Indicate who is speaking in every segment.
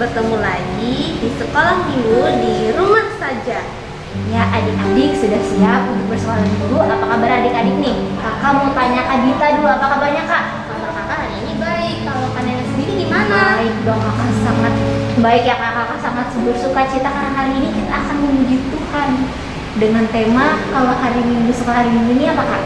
Speaker 1: bertemu lagi di sekolah minggu di rumah saja.
Speaker 2: Ya, adik-adik sudah siap untuk bersekolah minggu. Apa kabar adik-adik nih? Kakak mau tanya Kak Dita dulu, apa kabarnya Kak?
Speaker 1: Kabar kakak hari ini baik. Kalau kalian sendiri gimana?
Speaker 2: Baik dong, kakak sangat baik ya Kak. Kakak sangat bersuka cita karena hari ini kita akan memuji Tuhan dengan tema kalau hari Minggu, sekolah hari Minggu ini apa Kak?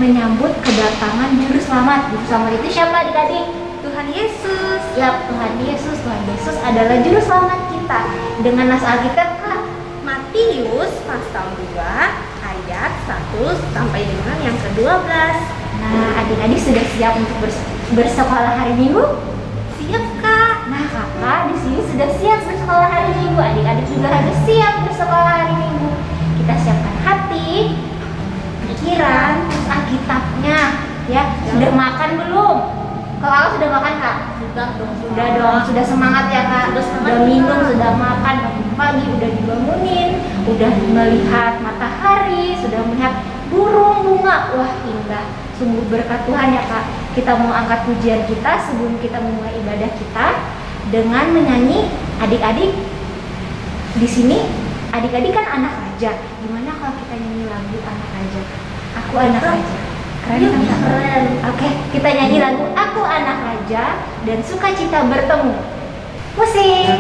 Speaker 2: Menyambut kedatangan Juru Selamat. Juru Selamat itu siapa adik-adik?
Speaker 1: Tuhan Yesus.
Speaker 2: Ya, Tuhan Yesus. Tuhan Yesus adalah Juru Selamat kita. Dengan nas Alkitab Kak,
Speaker 1: Matius pasal 2 ayat 1 sampai dengan yang ke-12.
Speaker 2: nah adik-adik sudah siap untuk bersekolah hari Minggu?
Speaker 1: Siap Kak.
Speaker 2: Nah kakak di sini sudah siap bersekolah hari Minggu. Adik-adik juga harus siap bersekolah hari Minggu. Kita siapkan hati, pikiran, terus Alkitabnya. Ya, sudah makan belum? Kalau kakak sudah makan Kak?
Speaker 1: Sudah dong.
Speaker 2: Sudah dong, sudah semangat ya Kak. Sudah minum, sudah makan pagi, udah dibangunin, udah melihat matahari, sudah melihat burung bunga. Wah indah, sungguh berkat Tuhan ya Kak. Kita mau angkat pujian kita sebelum kita memulai ibadah kita dengan menyanyi. Adik-adik di sini, adik-adik kan anak raja. Gimana kalau kita nyanyi lagu anak raja? Aku anak raja. Keren kan Kak?
Speaker 1: Keren.
Speaker 2: Oke, kita nyanyi lagu Aku Anak Raja dan Sukacita Bertemu. Musik.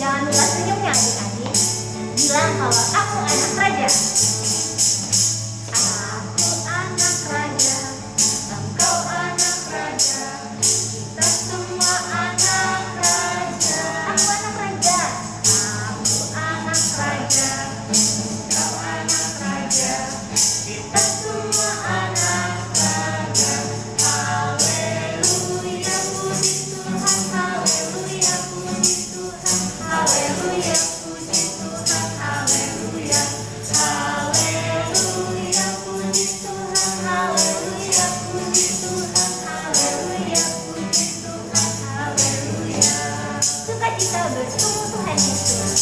Speaker 2: Jangan lupa senyumnya adik-adik. Bilang kalau aku anak raja. Aku anak raja, engkau anak raja, kita semua anak raja. Aku anak raja. Aku anak raja, engkau anak raja, kita semua anak raja. Haleluya, puji Tuhan. Haleluya, puji Tuhan. Haleluya, puji Tuhan. Haleluya. Haleluya, puji Tuhan. Haleluya, puji Tuhan. Haleluya, puji Tuhan. Haleluya. Sukacita bertemu Tuhan Yesus.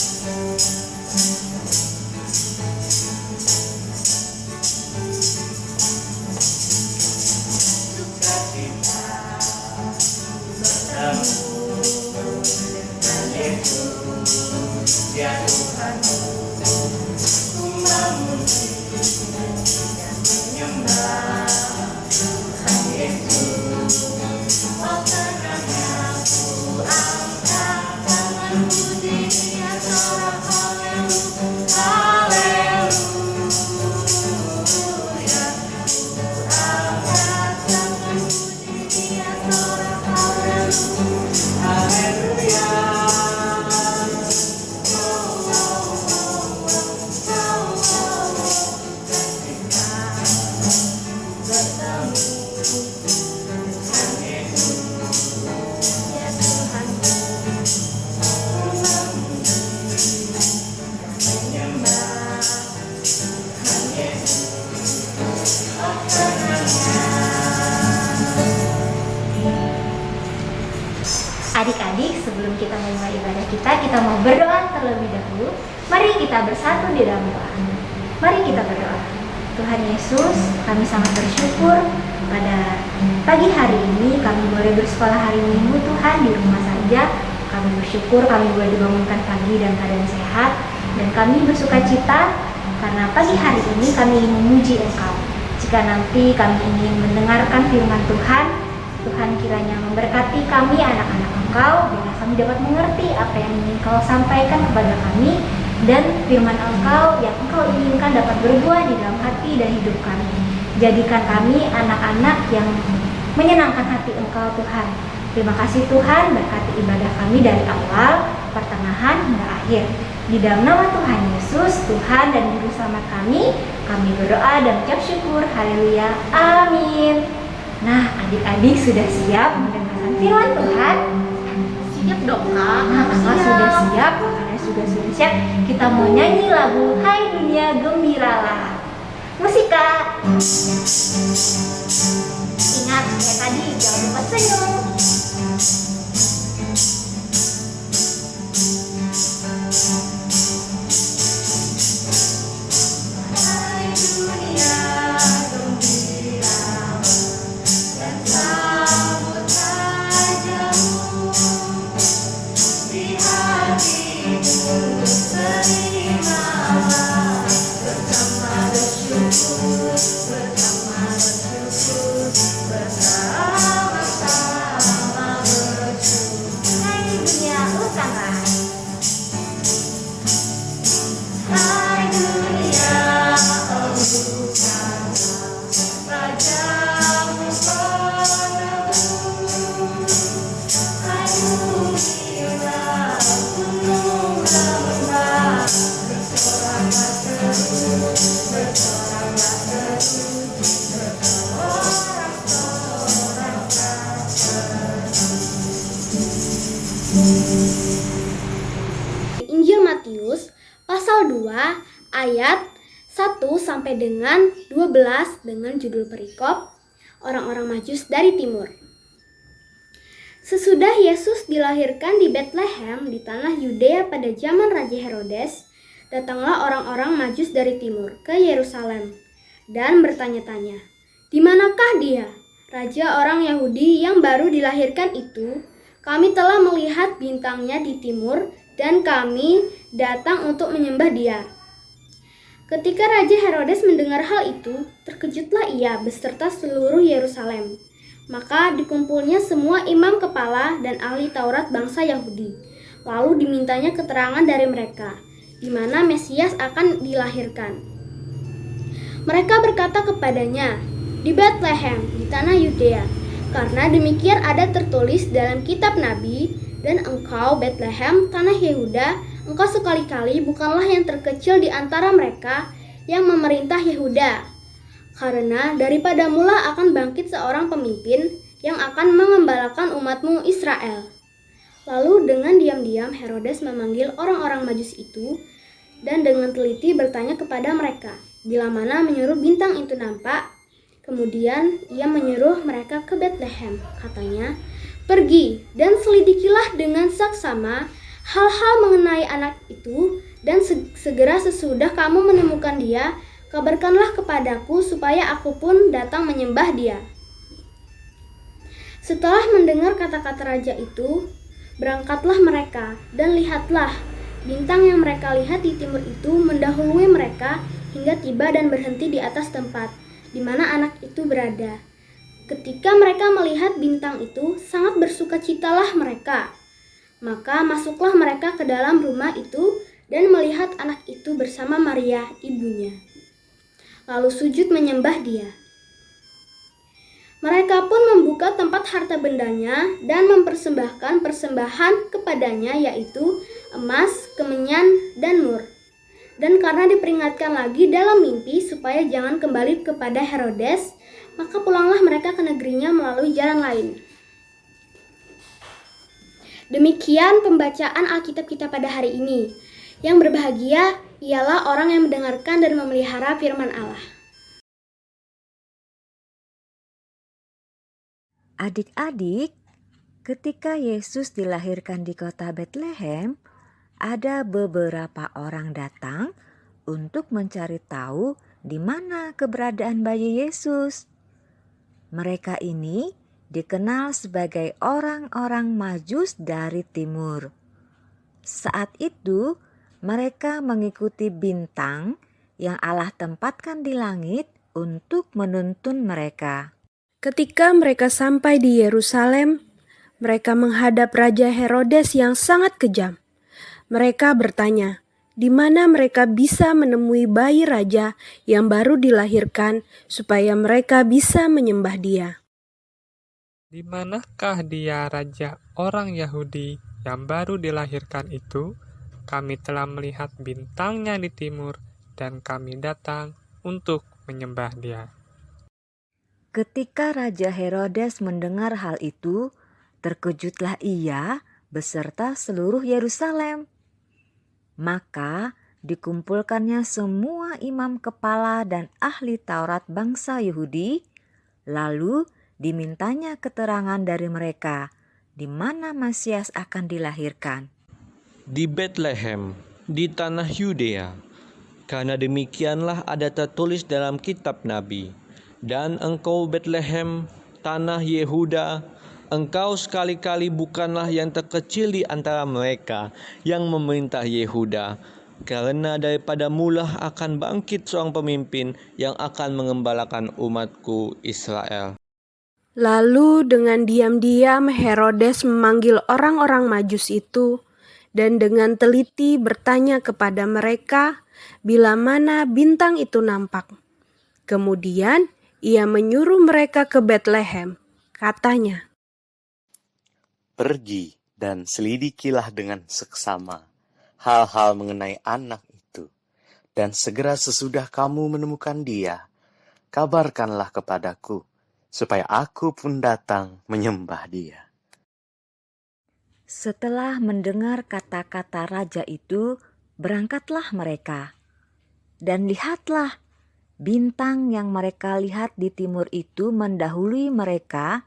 Speaker 2: Adik-adik, sebelum kita memulai ibadah kita mau berdoa terlebih dahulu. Mari kita bersatu di dalam doa. Mari kita berdoa. Tuhan Yesus, kami sangat bersyukur pada pagi hari ini kami boleh bersekolah hari Minggu Tuhan di rumah saja. Kami bersyukur kami boleh dibangunkan pagi dan keadaan sehat. Dan kami bersuka cita karena pagi hari ini kami ingin memuji Engkau. Jika nanti kami ingin mendengarkan firman Tuhan, Tuhan kiranya memberkati kami anak-anak Engkau, biar kami dapat mengerti apa yang ingin Engkau sampaikan kepada kami, dan firman Engkau yang Engkau inginkan dapat berbuah di dalam hati dan hidup kami. Jadikan kami anak-anak yang menyenangkan hati Engkau Tuhan. Terima kasih Tuhan, berkati ibadah kami dari awal, pertengahan, hingga akhir. Di dalam nama Tuhan Yesus, Tuhan dan Juru Selamat kami berdoa dan mengucap syukur. Haleluya, amin. Nah, adik-adik sudah siap mendengarkan firman Tuhan?
Speaker 1: Siap dong Kak.
Speaker 2: Nah, kakak sudah siap, kakaknya sudah siap. Kita mau nyanyi lagu Hai Dunia Gembiralah. Musik Kak. Ingat kayak tadi, jangan lupa senyum. Hai dunia gembiralah dan
Speaker 1: Injil Matius pasal 2 ayat 1 sampai dengan 12 dengan judul perikop orang-orang Majus dari timur. Sesudah Yesus dilahirkan di Betlehem di tanah Yudea pada zaman Raja Herodes, datanglah orang-orang Majus dari timur ke Yerusalem dan bertanya-tanya, "Di manakah dia, raja orang Yahudi yang baru dilahirkan itu? Kami telah melihat bintangnya di timur dan kami datang untuk menyembah dia." Ketika Raja Herodes mendengar hal itu, terkejutlah ia beserta seluruh Yerusalem. Maka dikumpulnya semua imam kepala dan ahli Taurat bangsa Yahudi. Lalu dimintanya keterangan dari mereka, di mana Mesias akan dilahirkan. Mereka berkata kepadanya, "Di Betlehem, di tanah Yudea, karena demikian ada tertulis dalam kitab Nabi, dan engkau Betlehem, tanah Yehuda, engkau sekali-kali bukanlah yang terkecil di antara mereka yang memerintah Yehuda. Karena daripada mula akan bangkit seorang pemimpin yang akan mengembalakan umatmu Israel." Lalu dengan diam-diam Herodes memanggil orang-orang Majus itu dan dengan teliti bertanya kepada mereka, bila mana menyuruh bintang itu nampak. Kemudian ia menyuruh mereka ke Betlehem. Katanya, "Pergi dan selidikilah dengan saksama hal-hal mengenai anak itu, dan segera sesudah kamu menemukan dia, kabarkanlah kepadaku supaya aku pun datang menyembah dia." Setelah mendengar kata-kata raja itu, berangkatlah mereka, dan lihatlah, bintang yang mereka lihat di timur itu mendahului mereka hingga tiba dan berhenti di atas tempat di mana anak itu berada. Ketika mereka melihat bintang itu, sangat bersukacitalah mereka. Maka masuklah mereka ke dalam rumah itu dan melihat anak itu bersama Maria, ibunya. Lalu sujud menyembah dia. Mereka pun membuka tempat harta bendanya dan mempersembahkan persembahan kepadanya, yaitu emas, kemenyan, dan mur. Dan karena diperingatkan lagi dalam mimpi supaya jangan kembali kepada Herodes, maka pulanglah mereka ke negerinya melalui jalan lain. Demikian pembacaan Alkitab kita pada hari ini. Yang berbahagia ialah orang yang mendengarkan dan memelihara firman Allah.
Speaker 3: Adik-adik, ketika Yesus dilahirkan di kota Betlehem, ada beberapa orang datang untuk mencari tahu di mana keberadaan bayi Yesus. Mereka ini dikenal sebagai orang-orang Majus dari timur. Saat itu, mereka mengikuti bintang yang Allah tempatkan di langit untuk menuntun mereka.
Speaker 4: Ketika mereka sampai di Yerusalem, mereka menghadap Raja Herodes yang sangat kejam. Mereka bertanya, di mana mereka bisa menemui bayi raja yang baru dilahirkan supaya mereka bisa menyembah dia.
Speaker 5: "Di manakah dia raja orang Yahudi yang baru dilahirkan itu? Kami telah melihat bintangnya di timur dan kami datang untuk menyembah dia."
Speaker 3: Ketika Raja Herodes mendengar hal itu, terkejutlah ia beserta seluruh Yerusalem. Maka dikumpulkannya semua imam kepala dan ahli Taurat bangsa Yahudi, lalu dimintanya keterangan dari mereka di mana Mesias akan dilahirkan.
Speaker 6: "Di Betlehem, di tanah Yudea, karena demikianlah ada tertulis dalam kitab Nabi, dan engkau Betlehem, tanah Yehuda, engkau sekali-kali bukanlah yang terkecil di antara mereka yang memerintah Yehuda, karena daripada mula akan bangkit seorang pemimpin yang akan mengembalakan umatku Israel."
Speaker 4: Lalu dengan diam-diam Herodes memanggil orang-orang Majus itu dan dengan teliti bertanya kepada mereka bila mana bintang itu nampak. Kemudian ia menyuruh mereka ke Betlehem. Katanya,
Speaker 7: "Pergi dan selidikilah dengan seksama hal-hal mengenai anak itu, dan segera sesudah kamu menemukan dia, kabarkanlah kepadaku, supaya aku pun datang menyembah dia."
Speaker 3: Setelah mendengar kata-kata raja itu, berangkatlah mereka. Dan lihatlah, bintang yang mereka lihat di timur itu mendahului mereka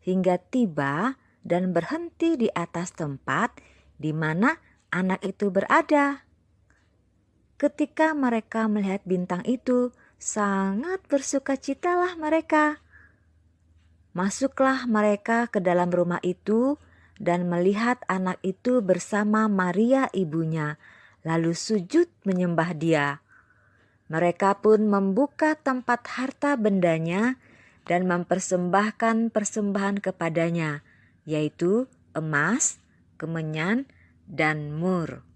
Speaker 3: hingga tiba dan berhenti di atas tempat di mana anak itu berada. Ketika mereka melihat bintang itu, sangat bersukacitalah mereka. Masuklah mereka ke dalam rumah itu dan melihat anak itu bersama Maria ibunya, lalu sujud menyembah dia. Mereka pun membuka tempat harta bendanya dan mempersembahkan persembahan kepadanya, yaitu emas, kemenyan, dan mur.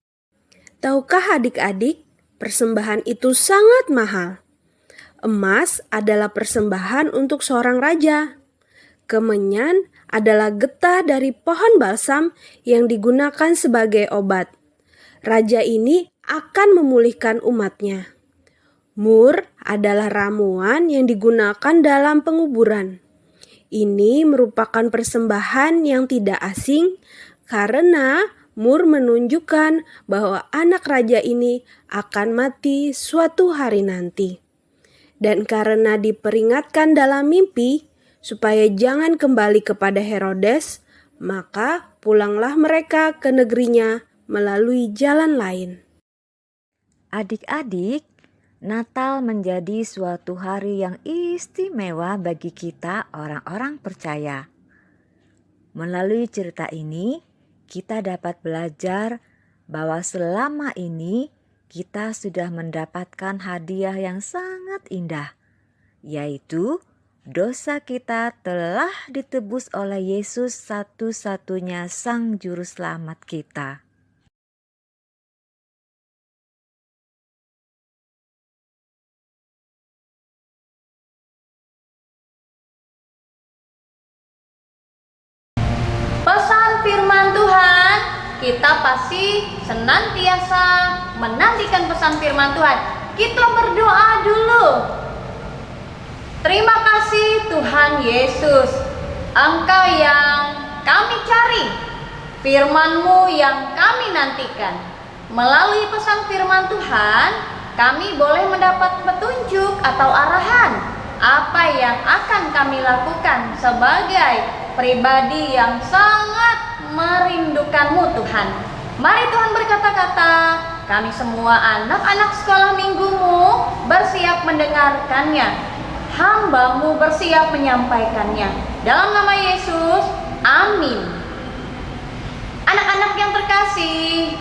Speaker 4: Tahukah adik-adik, persembahan itu sangat mahal. Emas adalah persembahan untuk seorang raja. Kemenyan adalah getah dari pohon balsam yang digunakan sebagai obat. Raja ini akan memulihkan umatnya. Mur adalah ramuan yang digunakan dalam penguburan. Ini merupakan persembahan yang tidak asing karena mur menunjukkan bahwa anak raja ini akan mati suatu hari nanti. Dan karena diperingatkan dalam mimpi supaya jangan kembali kepada Herodes, maka pulanglah mereka ke negerinya melalui jalan lain.
Speaker 3: Adik-adik, Natal menjadi suatu hari yang istimewa bagi kita orang-orang percaya. Melalui cerita ini, kita dapat belajar bahwa selama ini kita sudah mendapatkan hadiah yang sangat indah, yaitu dosa kita telah ditebus oleh Yesus satu-satunya Sang Juru Selamat kita.
Speaker 2: Pesan firman Tuhan, kita pasti senantiasa menantikan pesan firman Tuhan. Kita berdoa dulu. Terima kasih Tuhan Yesus, Engkau yang kami cari, firman-Mu yang kami nantikan. Melalui pesan firman Tuhan, kami boleh mendapat petunjuk atau arahan apa yang akan kami lakukan sebagai pribadi yang sangat merindukan-Mu Tuhan. Mari Tuhan berkata-kata, kami semua anak-anak sekolah minggu-Mu bersiap mendengarkannya. Hamba-Mu bersiap menyampaikannya. Dalam nama Yesus, amin. Anak-anak yang terkasih,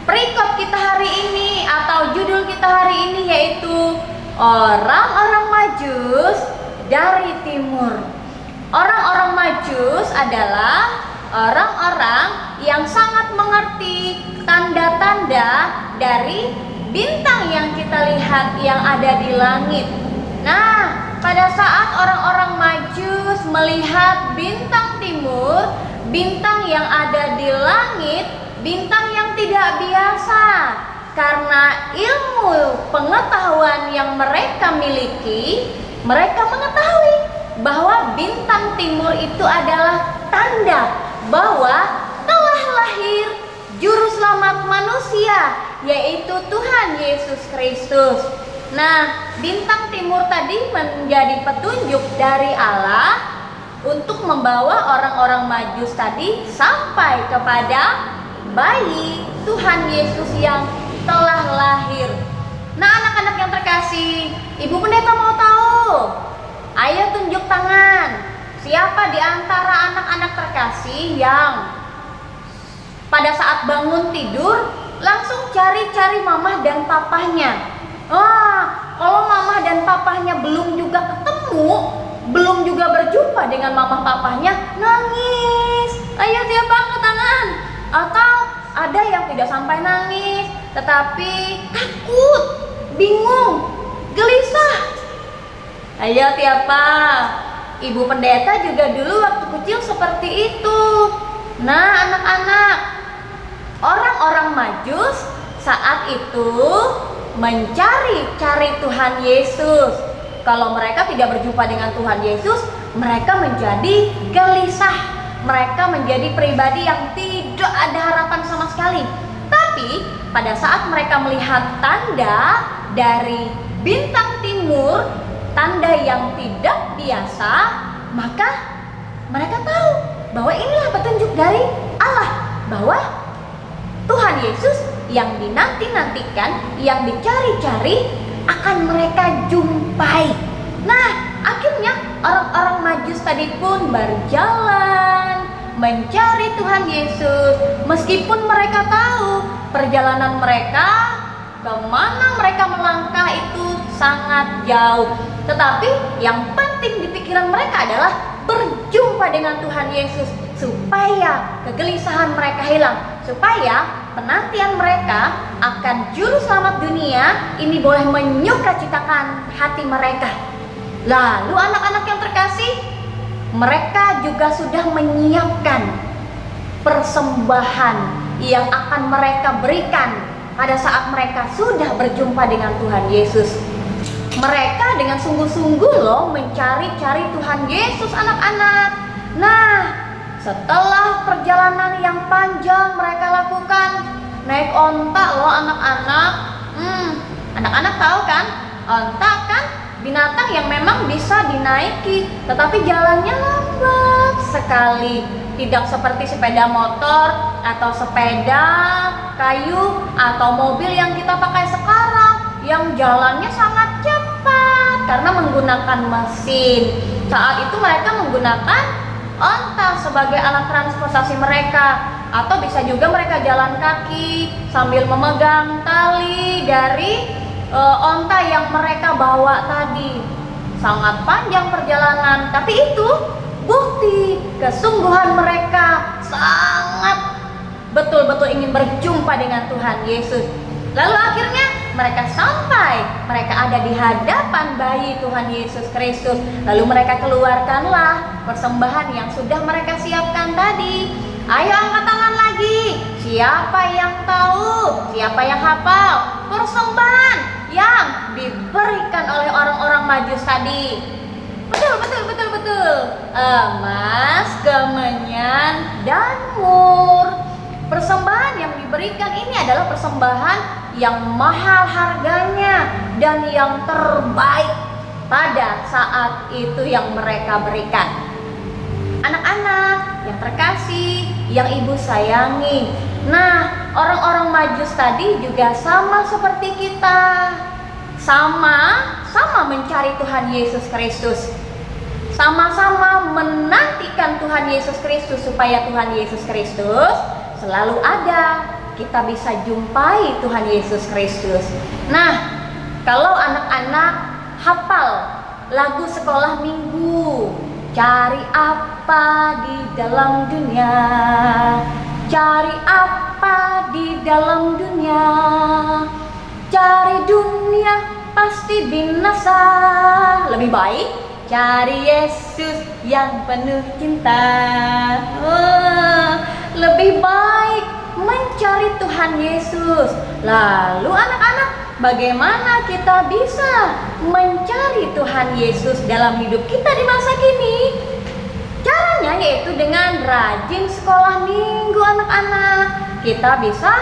Speaker 2: perikop kita hari ini atau judul kita hari ini yaitu orang-orang Majus dari timur. Orang-orang Majus adalah orang-orang yang sangat mengerti tanda-tanda dari bintang yang kita lihat yang ada di langit. Nah, pada saat orang-orang Majus melihat bintang timur, bintang yang ada di langit, bintang yang tidak biasa, karena ilmu pengetahuan yang mereka miliki, mereka mengetahui bahwa bintang timur itu adalah tanda bahwa telah lahir Juru Selamat manusia, yaitu Tuhan Yesus Kristus. Nah, bintang timur tadi menjadi petunjuk dari Allah untuk membawa orang-orang Majus tadi sampai kepada bayi Tuhan Yesus yang telah lahir. Nah, anak-anak yang terkasih, Ibu Pendeta mau tahu? Ayo tunjuk tangan. Siapa di antara anak-anak terkasih yang pada saat bangun tidur langsung cari-cari mamah dan papahnya? Wah, kalau mamah dan papahnya belum juga ketemu, belum juga berjumpa dengan mamah papahnya, nangis. Ayo siapa angkat tangan? Atau ada yang tidak sampai nangis, tetapi takut, bingung, gelisah. Ayo siapa? Ibu Pendeta juga dulu waktu kecil seperti itu. Nah, anak-anak, orang-orang Majus saat itu mencari-cari Tuhan Yesus. Kalau mereka tidak berjumpa dengan Tuhan Yesus, mereka menjadi gelisah. mereka menjadi pribadi yang tidak ada harapan sama sekali. Tapi pada saat mereka melihat tanda dari bintang timur, tanda yang tidak biasa, maka mereka tahu bahwa inilah petunjuk dari Allah, bahwa Tuhan Yesus yang dinanti-nantikan, yang dicari-cari akan mereka jumpai. Nah, akhirnya orang-orang Majus tadi pun berjalan mencari Tuhan Yesus, meskipun mereka tahu perjalanan mereka, kemana mereka melangkah itu sangat jauh. Tetapi yang penting di pikiran mereka adalah berjumpa dengan Tuhan Yesus, supaya kegelisahan mereka hilang, supaya penantian mereka akan juru selamat dunia ini boleh menyukacitakan hati mereka. Lalu anak-anak yang terkasih, mereka juga sudah menyiapkan persembahan yang akan mereka berikan pada saat mereka sudah berjumpa dengan Tuhan Yesus. Mereka dengan sungguh-sungguh loh mencari-cari Tuhan Yesus, anak-anak. Nah, setelah perjalanan yang panjang mereka lakukan, naik onta loh anak-anak. Anak-anak tahu kan, onta kan binatang yang memang bisa dinaiki, tetapi jalannya lambat sekali. Tidak seperti sepeda motor atau sepeda kayu atau mobil yang kita pakai sekarang, yang jalannya sangat cepat karena menggunakan mesin. Saat itu mereka menggunakan onta sebagai alat transportasi mereka, atau bisa juga mereka jalan kaki sambil memegang tali dari onta yang mereka bawa tadi. Sangat panjang perjalanan, tapi itu bukti kesungguhan mereka sangat betul-betul ingin berjumpa dengan Tuhan Yesus. Lalu akhirnya mereka sampai, mereka ada di hadapan bayi Tuhan Yesus Kristus. Lalu mereka keluarkanlah persembahan yang sudah mereka siapkan tadi. Ayo angkat tangan lagi. Siapa yang tahu? Siapa yang hafal persembahan yang diberikan oleh orang-orang Majus tadi? Betul. Emas, kemenyan, dan mur. Persembahan yang diberikan ini adalah persembahan yang mahal harganya dan yang terbaik pada saat itu yang mereka berikan. Anak-anak yang terkasih, yang ibu sayangi. Nah, orang-orang Majus tadi juga sama seperti kita. Sama mencari Tuhan Yesus Kristus. Sama-sama menantikan Tuhan Yesus Kristus, supaya Tuhan Yesus Kristus selalu ada, kita bisa jumpai Tuhan Yesus Kristus. Nah, kalau anak-anak hafal lagu sekolah minggu, cari apa di dalam dunia, cari apa di dalam dunia, cari dunia pasti binasa, lebih baik cari Yesus yang penuh cinta. Lebih baik mencari Tuhan Yesus. Lalu anak-anak, bagaimana kita bisa mencari Tuhan Yesus dalam hidup kita di masa kini? Caranya yaitu dengan rajin sekolah minggu, anak-anak. Kita bisa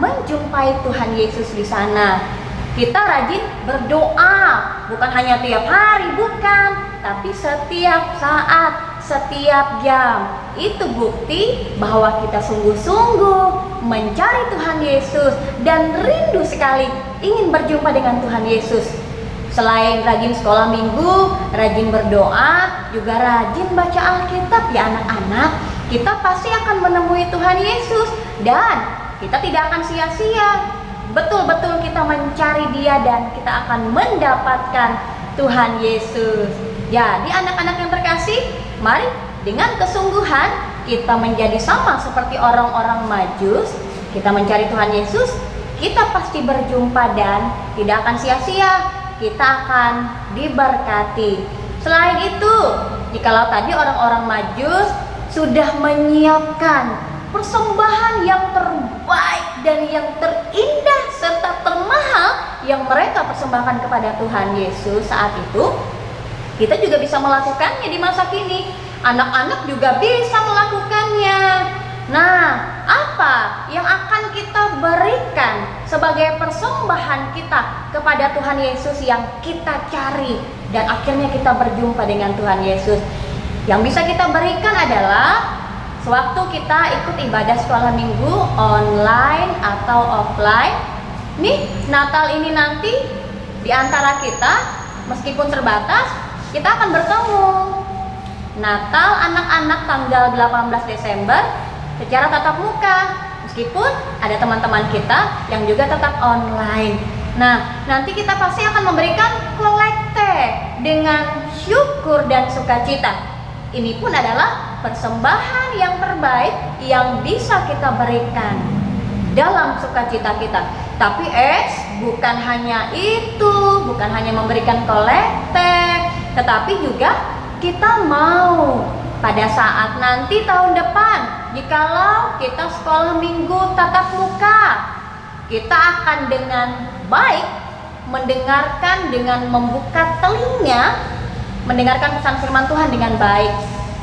Speaker 2: menjumpai Tuhan Yesus di sana. Kita rajin berdoa, bukan hanya tiap hari, bukan, tapi setiap saat, setiap jam. Itu bukti bahwa kita sungguh-sungguh mencari Tuhan Yesus dan rindu sekali ingin berjumpa dengan Tuhan Yesus. Selain rajin sekolah minggu, rajin berdoa, juga rajin baca Alkitab ya anak-anak. Kita pasti akan menemui Tuhan Yesus dan kita tidak akan sia-sia. Betul-betul kita mencari Dia dan kita akan mendapatkan Tuhan Yesus. Jadi anak-anak yang terkasih, mari dengan kesungguhan kita menjadi sama seperti orang-orang Majus. Kita mencari Tuhan Yesus, kita pasti berjumpa dan tidak akan sia-sia. Kita akan diberkati. Selain itu, jikalau tadi orang-orang Majus sudah menyiapkan persembahan yang terbaik dan yang terindah serta termahal yang mereka persembahkan kepada Tuhan Yesus saat itu, kita juga bisa melakukannya di masa kini. anak-anak juga bisa melakukannya. Nah, apa yang akan kita berikan sebagai persembahan kita kepada Tuhan Yesus yang kita cari dan akhirnya kita berjumpa dengan Tuhan Yesus? Yang bisa kita berikan adalah sewaktu kita ikut ibadah sekolah minggu online atau offline. Nih, Natal ini nanti di antara kita meskipun terbatas, kita akan bertemu. Natal anak-anak tanggal 18 Desember secara tatap muka, meskipun ada teman-teman kita yang juga tetap online. Nah, nanti kita pasti akan memberikan kolekte dengan syukur dan sukacita. Ini pun adalah persembahan yang terbaik yang bisa kita berikan dalam sukacita kita. Tapi bukan hanya itu, bukan hanya memberikan kolekte, tetapi juga kita mau pada saat nanti tahun depan, jikalau kita sekolah minggu tatap muka, kita akan dengan baik mendengarkan, dengan membuka telinga, mendengarkan pesan firman Tuhan dengan baik.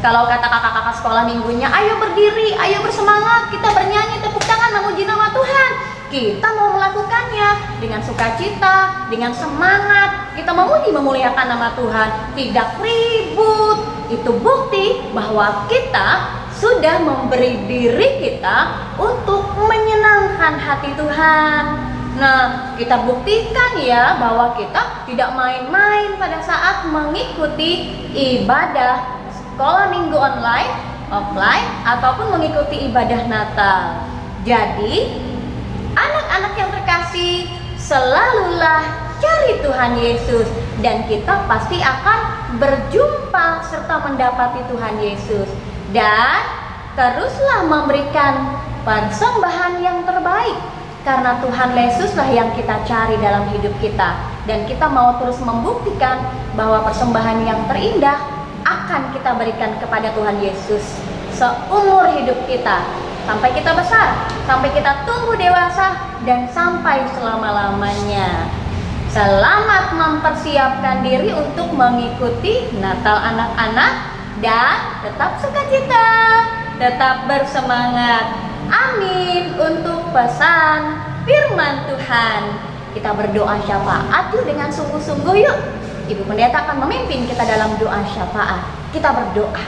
Speaker 2: Kalau kata kakak-kakak sekolah minggunya, ayo berdiri, ayo bersemangat, kita bernyanyi, tepuk tangan, memuji nama Tuhan. Kita mau melakukannya dengan sukacita, dengan semangat. Kita memuji, memuliakan nama Tuhan, tidak ribut. Itu bukti bahwa kita sudah memberi diri kita untuk menyenangkan hati Tuhan. Nah, kita buktikan ya bahwa kita tidak main-main pada saat mengikuti ibadah sekolah minggu online, offline, ataupun mengikuti ibadah Natal. Jadi, anak-anak yang terkasih, selalulah cari Tuhan Yesus dan kita pasti akan berjumpa serta mendapati Tuhan Yesus. Dan teruslah memberikan persembahan yang terbaik, karena Tuhan Yesuslah yang kita cari dalam hidup kita. Dan kita mau terus membuktikan bahwa persembahan yang terindah akan kita berikan kepada Tuhan Yesus seumur hidup kita, sampai kita besar, sampai kita tumbuh dewasa, dan sampai selama-lamanya. Selamat mempersiapkan diri untuk mengikuti Natal anak-anak, dan tetap sukacita, tetap bersemangat. Amin untuk pesan firman Tuhan. Kita berdoa syafaat yuk dengan sungguh-sungguh yuk. Ibu Pendeta akan memimpin kita dalam doa syafaat. Kita berdoa.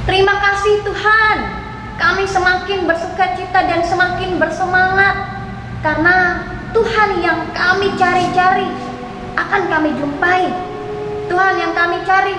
Speaker 2: Terima kasih Tuhan, kami semakin bersukacita dan semakin bersemangat karena Tuhan yang kami cari-cari akan kami jumpai. Tuhan yang kami cari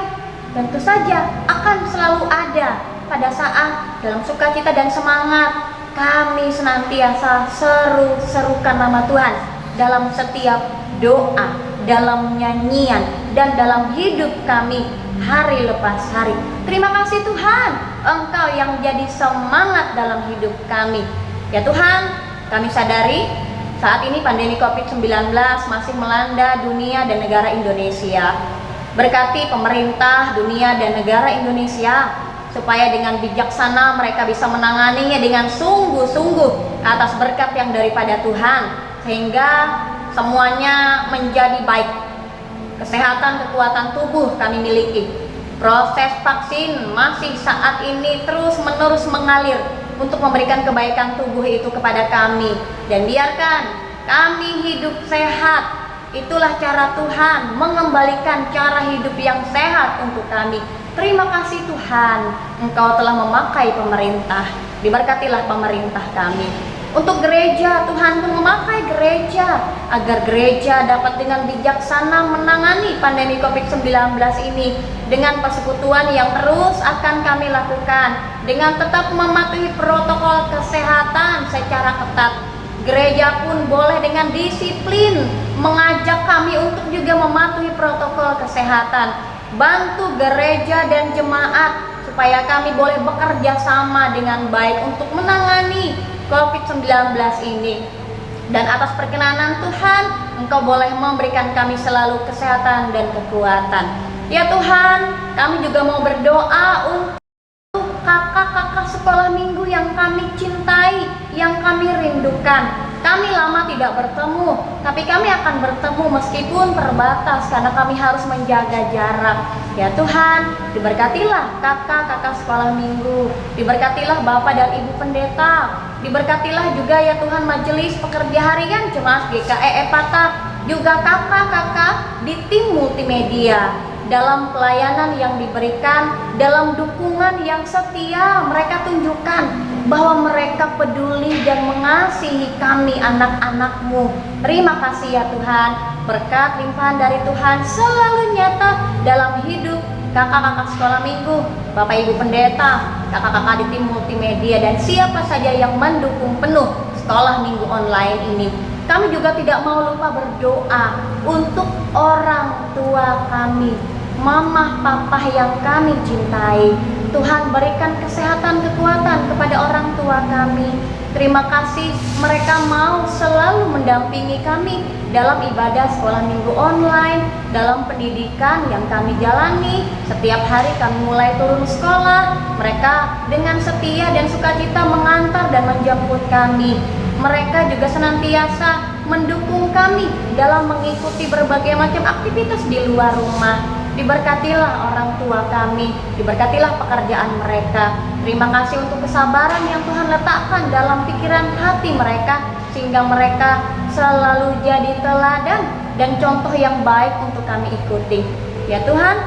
Speaker 2: tentu saja akan selalu ada pada saat dalam sukacita dan semangat kami senantiasa seru-serukan nama Tuhan dalam setiap doa, dalam nyanyian, dan dalam hidup kami hari lepas hari. Terima kasih Tuhan, Engkau yang jadi semangat dalam hidup kami. Ya Tuhan, kami sadari saat ini pandemi COVID-19 masih melanda dunia dan negara Indonesia. Berkati pemerintah dunia dan negara Indonesia supaya dengan bijaksana mereka bisa menanganinya dengan sungguh-sungguh atas berkat yang daripada Tuhan, sehingga semuanya menjadi baik. Kesehatan, kekuatan tubuh kami miliki. Proses vaksin masih saat ini terus-menerus mengalir untuk memberikan kebaikan tubuh itu kepada kami. Dan biarkan kami hidup sehat. Itulah cara Tuhan mengembalikan cara hidup yang sehat untuk kami. Terima kasih Tuhan, Engkau telah memakai pemerintah. Diberkatilah pemerintah kami. Untuk gereja, Tuhan pun memakai gereja agar gereja dapat dengan bijaksana menangani pandemi COVID-19 ini dengan persekutuan yang terus akan kami lakukan, dengan tetap mematuhi protokol kesehatan secara ketat. Gereja pun boleh dengan disiplin mengajak kami untuk juga mematuhi protokol kesehatan. Bantu gereja dan jemaat supaya kami boleh bekerja sama dengan baik untuk menangani COVID-19 ini. Dan atas perkenanan Tuhan, Engkau boleh memberikan kami selalu kesehatan dan kekuatan. Ya Tuhan, kami juga mau berdoa untuk kakak-kakak sekolah minggu yang kami cintai, yang kami rindukan. Kami lama tidak bertemu, tapi kami akan bertemu meskipun terbatas karena kami harus menjaga jarak. Ya Tuhan, diberkatilah kakak-kakak sekolah minggu, diberkatilah Bapak dan Ibu Pendeta, diberkatilah juga ya Tuhan majelis pekerja harian Jemaat GKI Epata, juga kakak-kakak di tim multimedia, dalam pelayanan yang diberikan, dalam dukungan yang setia mereka tunjukkan bahwa mereka peduli dan mengasihi kami anak-anak-Mu. Terima kasih ya Tuhan, berkat limpahan dari Tuhan selalu nyata dalam hidup kakak-kakak sekolah minggu, Bapak Ibu Pendeta, kakak-kakak di tim multimedia, dan siapa saja yang mendukung penuh sekolah minggu online ini. Kami juga tidak mau lupa berdoa untuk orang tua kami, mama papa yang kami cintai. Tuhan berikan kesehatan, kekuatan kepada orang tua kami. Terima kasih mereka mau selalu mendampingi kami dalam ibadah sekolah minggu online, dalam pendidikan yang kami jalani. Setiap hari kami mulai turun sekolah, mereka dengan setia dan sukacita mengantar dan menjemput kami. Mereka juga senantiasa mendukung kami dalam mengikuti berbagai macam aktivitas di luar rumah. Diberkatilah orang tua kami, diberkatilah pekerjaan mereka. Terima kasih untuk kesabaran yang Tuhan letakkan dalam pikiran hati mereka, sehingga mereka selalu jadi teladan dan contoh yang baik untuk kami ikuti. Ya Tuhan,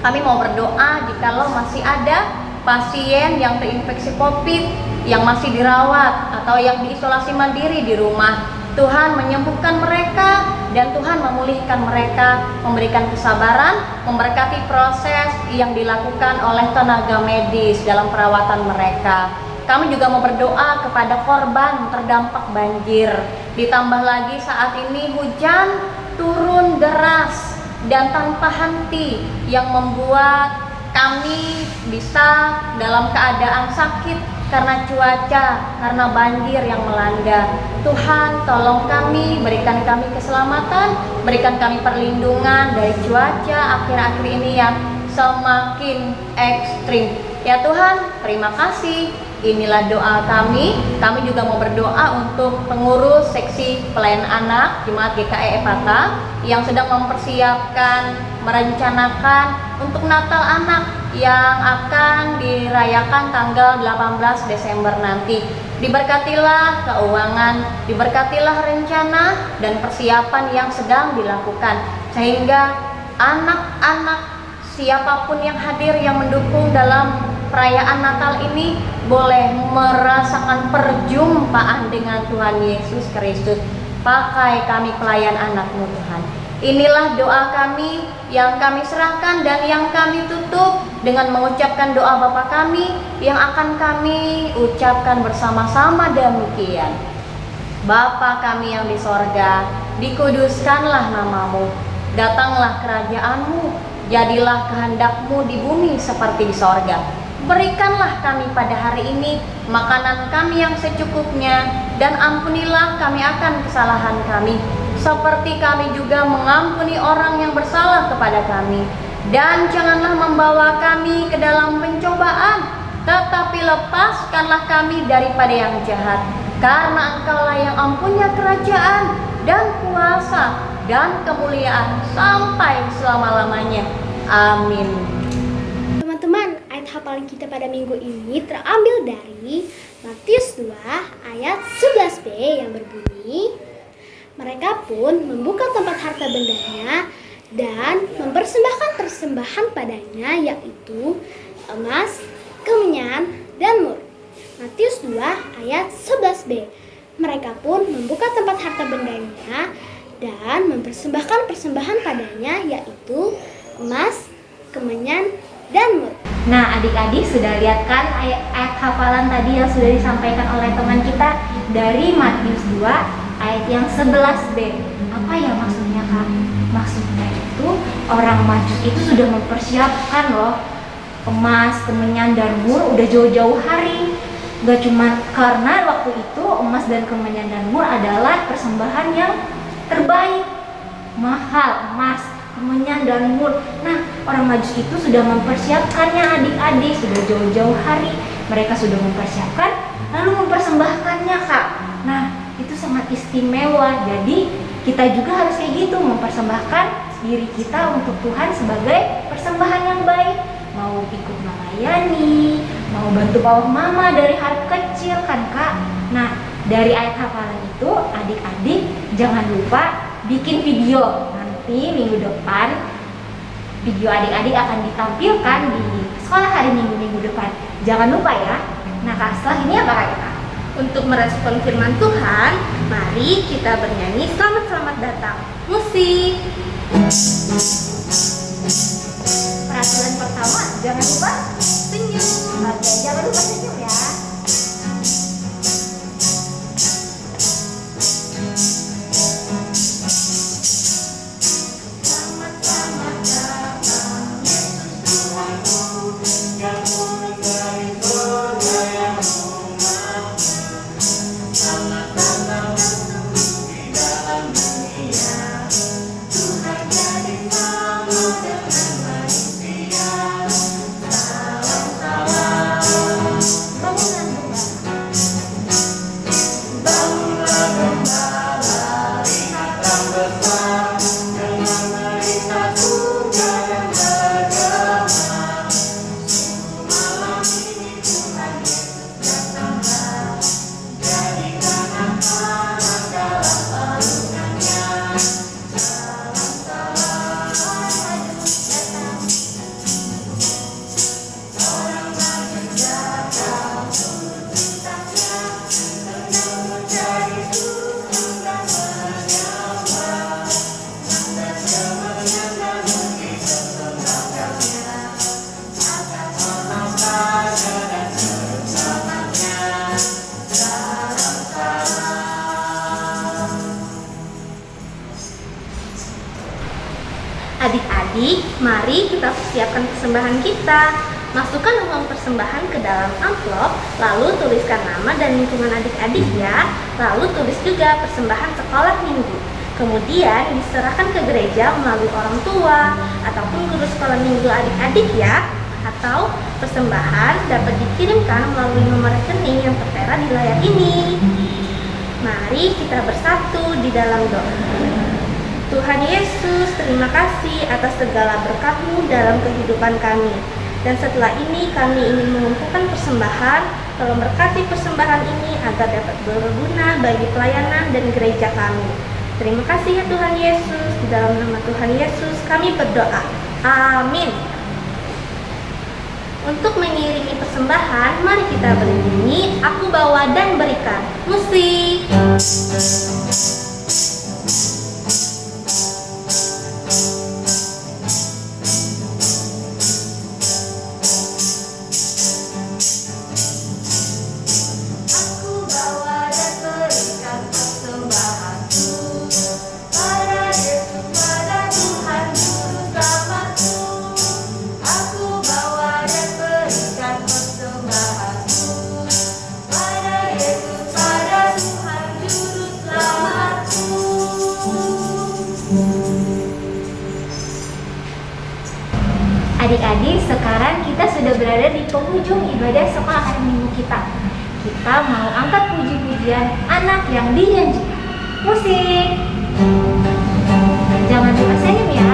Speaker 2: kami mau berdoa jikalau masih ada pasien yang terinfeksi COVID, yang masih dirawat atau yang diisolasi mandiri di rumah. Tuhan menyembuhkan mereka dan Tuhan memulihkan mereka, memberikan kesabaran, memberkati proses yang dilakukan oleh tenaga medis dalam perawatan mereka. Kami juga mau berdoa kepada korban terdampak banjir. Ditambah lagi saat ini hujan turun deras dan tanpa henti yang membuat kami bisa dalam keadaan sakit karena cuaca, karena banjir yang melanda. Tuhan tolong kami, berikan kami keselamatan, berikan kami perlindungan dari cuaca akhir-akhir ini yang semakin ekstrim. Ya Tuhan, terima kasih. Inilah doa kami. Kami juga mau berdoa untuk pengurus seksi pelayanan anak Jemaat GKI Epata yang sedang mempersiapkan, merencanakan untuk Natal anak yang akan dirayakan tanggal 18 Desember nanti. Diberkatilah keuangan, diberkatilah rencana dan persiapan yang sedang dilakukan, sehingga anak-anak siapapun yang hadir yang mendukung dalam perayaan Natal ini boleh merasakan perjumpaan dengan Tuhan Yesus Kristus. Pakai kami pelayan anak-Mu Tuhan. Inilah doa kami yang kami serahkan dan yang kami tutup dengan mengucapkan doa Bapa kami yang akan kami ucapkan bersama-sama demikian. Bapa kami yang di sorga, dikuduskanlah namamu, datanglah kerajaan-Mu, jadilah kehendak-Mu di bumi seperti di sorga. Berikanlah kami pada hari ini makanan kami yang secukupnya, dan ampunilah kami akan kesalahan kami, seperti kami juga mengampuni orang yang bersalah kepada kami. Dan janganlah membawa kami ke dalam pencobaan, tetapi lepaskanlah kami daripada yang jahat. Karena Engkaulah yang mempunyai kerajaan dan kuasa dan kemuliaan sampai selama-lamanya. Amin.
Speaker 1: Teman-teman, ayat hafalan kita pada minggu ini terambil dari Matius 2 ayat 11b yang berbunyi, mereka pun membuka tempat harta bendanya dan mempersembahkan persembahan padanya, yaitu emas, kemenyan, dan mur. Matius 2 ayat 11b. Mereka pun membuka tempat harta bendanya dan mempersembahkan persembahan padanya, yaitu emas, kemenyan, dan mur.
Speaker 2: Nah, adik-adik sudah lihat kan ayat hafalan tadi yang sudah disampaikan oleh teman kita dari Matius 2 ayat yang 11b. Apa ya maksudnya, Kak? Maksudnya itu orang Majus itu sudah mempersiapkan loh emas, kemenyan, dan mur udah jauh-jauh hari. Gak cuma karena waktu itu emas dan kemenyan dan mur adalah persembahan yang terbaik, mahal, emas, kemenyan, dan mur. Nah, orang Majus itu sudah mempersiapkannya adik-adik, sudah jauh-jauh hari mereka sudah mempersiapkan lalu mempersembahkannya, Kak. Nah, itu sangat istimewa. Jadi kita juga harus kayak gitu, mempersembahkan diri kita untuk Tuhan sebagai persembahan yang baik, mau ikut melayani, mau bantu papa mama dari hari kecil kan Kak. Nah, dari ayat hafalan itu adik-adik jangan lupa bikin video. Nanti minggu depan video adik-adik akan ditampilkan di sekolah hari minggu depan. Jangan lupa ya. Nah Kak, setelah ini apa Kak kita?
Speaker 1: Untuk merespon firman Tuhan, mari kita bernyanyi selamat-selamat datang. Musik.
Speaker 2: Peraturan pertama, jangan lupa senyum. Oke, jangan lupa senyum ya.
Speaker 1: Adik-adik, mari kita persiapkan persembahan kita. Masukkan uang persembahan ke dalam amplop, lalu tuliskan nama dan lingkungan adik-adik ya. Lalu tulis juga persembahan sekolah minggu. Kemudian diserahkan ke gereja melalui orang tua ataupun guru sekolah minggu adik-adik ya. Atau persembahan dapat dikirimkan melalui nomor rekening yang tertera di layar ini. Mari kita bersatu di dalam doa. Tuhan Yesus, terima kasih atas segala berkat-Mu dalam kehidupan kami. Dan setelah ini kami ingin mengumpulkan persembahan, tolong berkati persembahan ini agar dapat berguna bagi pelayanan dan gereja kami. Terima kasih ya Tuhan Yesus, di dalam nama Tuhan Yesus kami berdoa. Amin. Untuk mengiringi persembahan, mari kita bernyanyi, Aku Bawa dan Berikan. Musik.
Speaker 2: Adik-adik, sekarang kita sudah berada di penghujung ibadah sekolah hari minggu kita. Kita mau angkat puji-pujian anak yang dijanjikan. Musik. Jangan lupa senyum ya.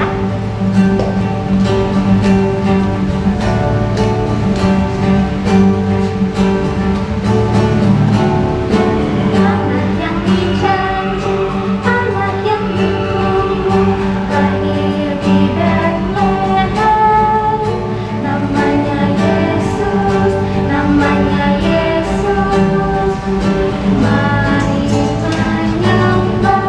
Speaker 1: Mari menyembah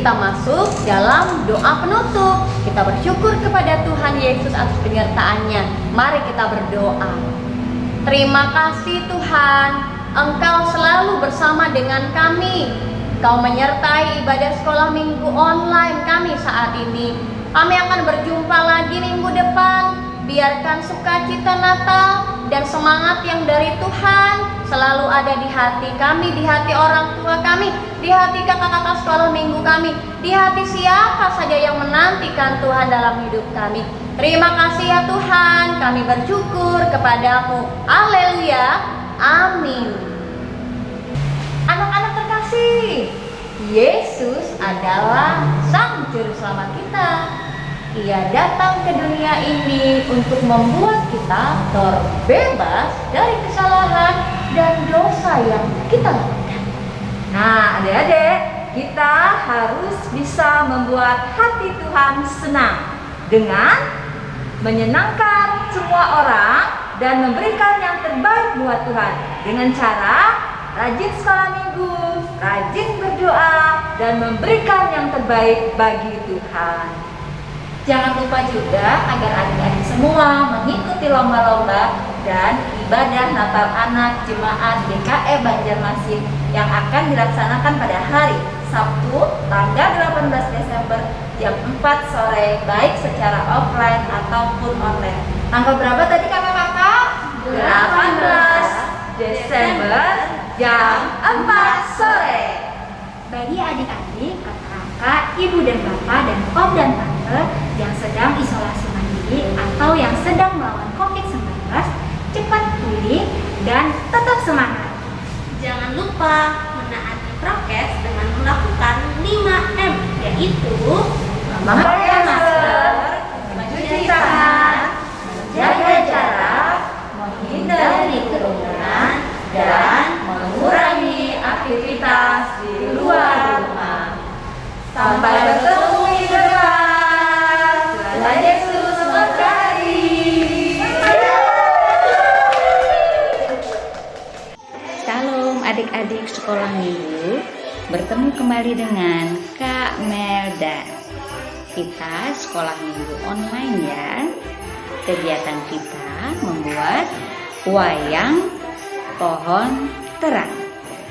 Speaker 2: kita masuk dalam doa penutup. Kita bersyukur kepada Tuhan Yesus atas penyertaan-Nya. Mari kita berdoa. Terima kasih Tuhan, Engkau selalu bersama dengan kami. Kau menyertai ibadah sekolah minggu online kami saat ini. Kami akan berjumpa lagi minggu depan. Biarkan sukacita Natal dan semangat yang dari Tuhan selalu ada di hati kami, di hati orang tua kami, di hati kakak-kakak sekolah minggu kami, di hati siapa saja yang menantikan Tuhan dalam hidup kami. Terima kasih ya Tuhan, kami bersyukur kepadamu. Haleluya, amin. Anak-anak terkasih, Yesus adalah Sang Juru Selamat kita. Ia datang ke dunia ini untuk membuat kita terbebas dari kesalahan dan dosa yang kita lakukan.
Speaker 3: Nah, adik-adik, kita harus bisa membuat hati Tuhan senang dengan menyenangkan semua orang dan memberikan yang terbaik buat Tuhan dengan cara rajin sekolah minggu, rajin berdoa, dan memberikan yang terbaik bagi Tuhan.
Speaker 2: Jangan lupa juga agar adik-adik semua mengikuti lomba-lomba dan ibadah Natal Anak Jemaat GKE Banjarmasin yang akan dilaksanakan pada hari Sabtu tanggal 18 Desember jam 4 sore baik secara offline ataupun online. Tanggal berapa tadi kakak-kakak?
Speaker 3: 18 Desember jam 4 sore.
Speaker 2: Bagi adik-adik, kakak, ibu dan bapak, dan om dan tante yang sedang isolasi mandiri atau yang sedang melawan COVID-19, cepat pulih dan tetap semangat.
Speaker 1: Jangan lupa menaati prokes dengan melakukan 5M, yaitu
Speaker 3: Memakai masker, mencuci tangan, menjaga jarak, menghindari kerumunan, dan mengurangi aktivitas di luar rumah. Sampai bertemu minggu depan. Tuhan Yesus memberkati.
Speaker 8: Salam adik-adik sekolah minggu, bertemu kembali dengan Kak Melda. Kita sekolah minggu online ya. Kegiatan kita membuat wayang pohon terang.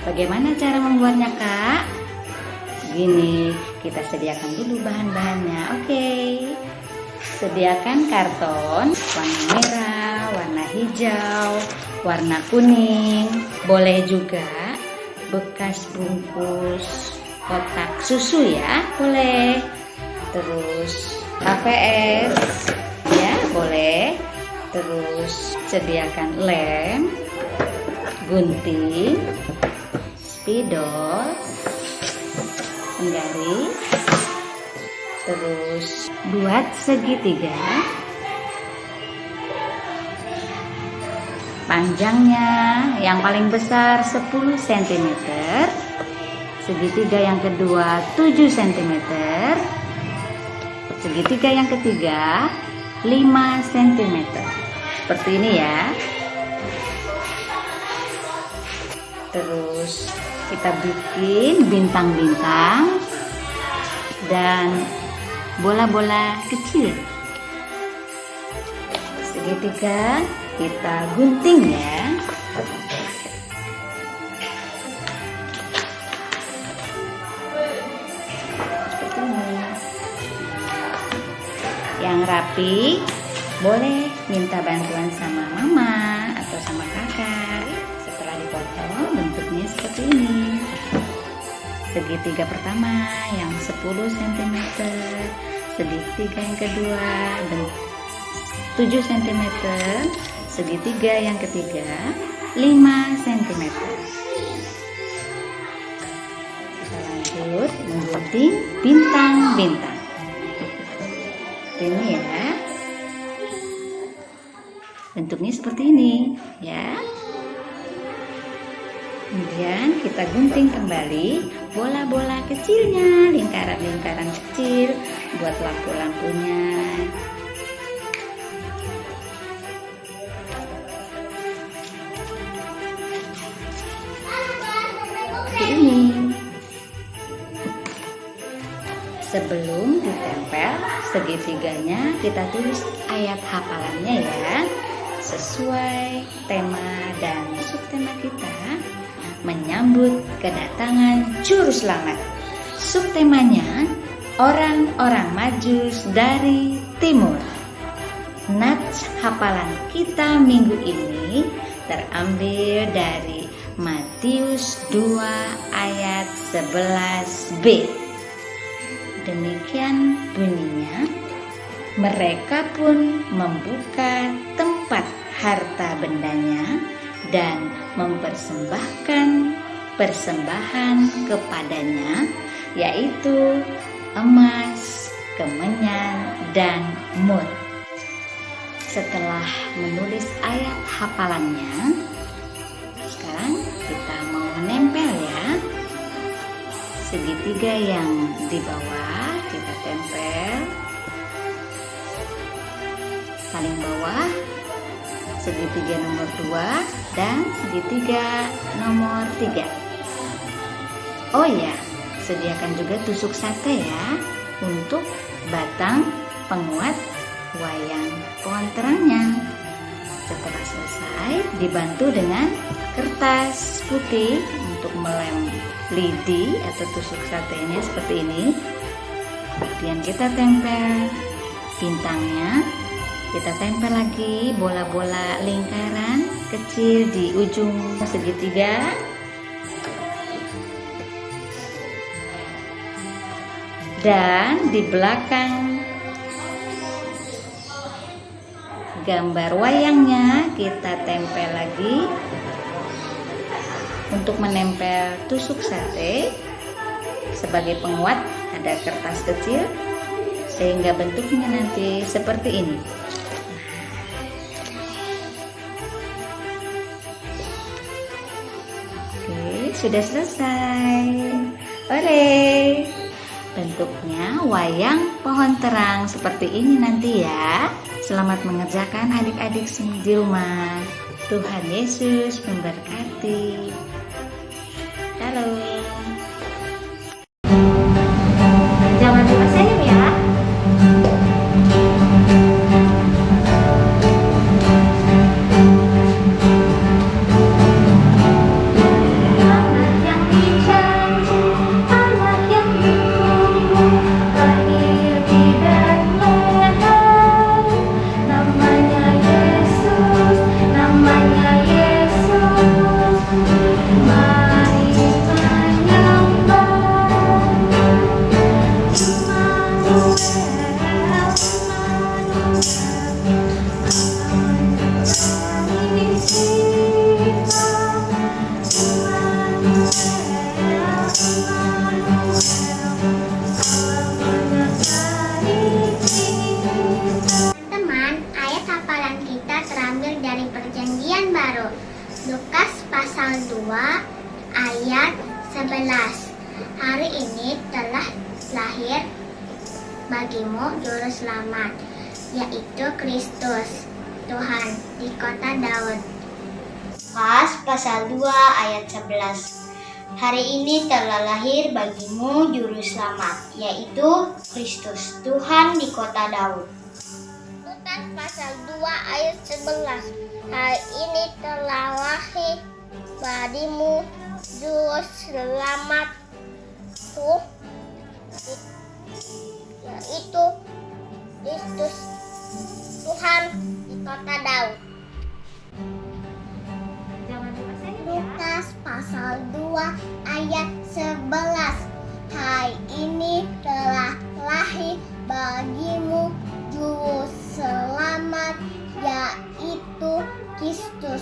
Speaker 8: Bagaimana cara membuatnya Kak? Gini, kita sediakan dulu bahan-bahannya. Oke. Sediakan karton warna merah, warna hijau, warna kuning. Boleh juga bekas bungkus kotak susu ya, boleh. Terus HVS ya, boleh. Terus sediakan lem, gunting, spidol, penggaris. Terus buat segitiga. Panjangnya yang paling besar 10 cm, segitiga yang kedua 7 cm, segitiga yang ketiga 5 cm. Seperti ini ya. Terus kita bikin bintang-bintang dan bola-bola kecil. Segitiga kita gunting ya. Seperti ini. Yang rapi boleh minta bantuan sama mama atau sama kakak. Setelah dipotong bentuknya seperti ini. Segitiga pertama yang 10 cm, segitiga yang kedua 7 cm, segitiga yang ketiga 5 cm. Kita lanjut menggunting bintang-bintang. Ini ya. Bentuknya seperti ini ya. Kemudian kita gunting kembali bola-bola kecilnya, lingkaran-lingkaran kecil buat lampu-lampunya. Seperti ini. Sebelum ditempel segitiganya, kita tulis ayat hafalannya ya, sesuai tema dan subtema kita, menyambut kedatangan Juru Selamat. Subtemanya, orang-orang Majus dari Timur. Nats hafalan kita minggu ini terambil dari Matius 2 ayat 11b. Demikian bunyinya, mereka pun membuka tempat harta bendanya dan mempersembahkan persembahan kepadanya, yaitu emas, kemenyan, dan mur. Setelah menulis ayat hafalannya, sekarang kita mau menempel ya. Segitiga yang di bawah kita tempel paling bawah, segitiga nomor 2 dan segitiga nomor 3. Oh ya, sediakan juga tusuk sate ya untuk batang penguat wayang pohon terangnya. Setelah selesai, dibantu dengan kertas putih untuk melem lidi atau tusuk satenya seperti ini. Kemudian kita tempel bintangnya, kita tempel lagi bola-bola lingkaran kecil di ujung segitiga. Dan di belakang gambar wayangnya kita tempel lagi. Untuk menempel tusuk sate sebagai penguat ada kertas kecil sehingga bentuknya nanti seperti ini. Oke, sudah selesai. Ore! Bentuknya wayang pohon terang seperti ini nanti ya. Selamat mengerjakan adik-adik di rumah. Tuhan Yesus memberkati. Halo.
Speaker 2: Jangan lupa senyum ya. Anak yang dijanji, anak yang ditunggu, lahir di Betlehem. Namanya Yesus, namanya Yesus. Mari menyembah
Speaker 9: Teman, ayat hafalan kita terambil dari Perjanjian Baru. Lukas pasal 2 ayat 11. Hari ini telah lahir bagimu juru selamat, yaitu Kristus Tuhan di kota Daud. Lukas pasal 2 ayat 11. Hari ini telah lahir bagimu juru selamat, yaitu Kristus Tuhan di kota Daud. Lukas pasal 2 ayat 11. Hari ini telah lahir bagimu juru selamat, yaitu Kristus Tuhan di kota Daud. Lukas pasal 2 ayat 11. Hari ini telah lahir bagimu juru selamat, yaitu Kristus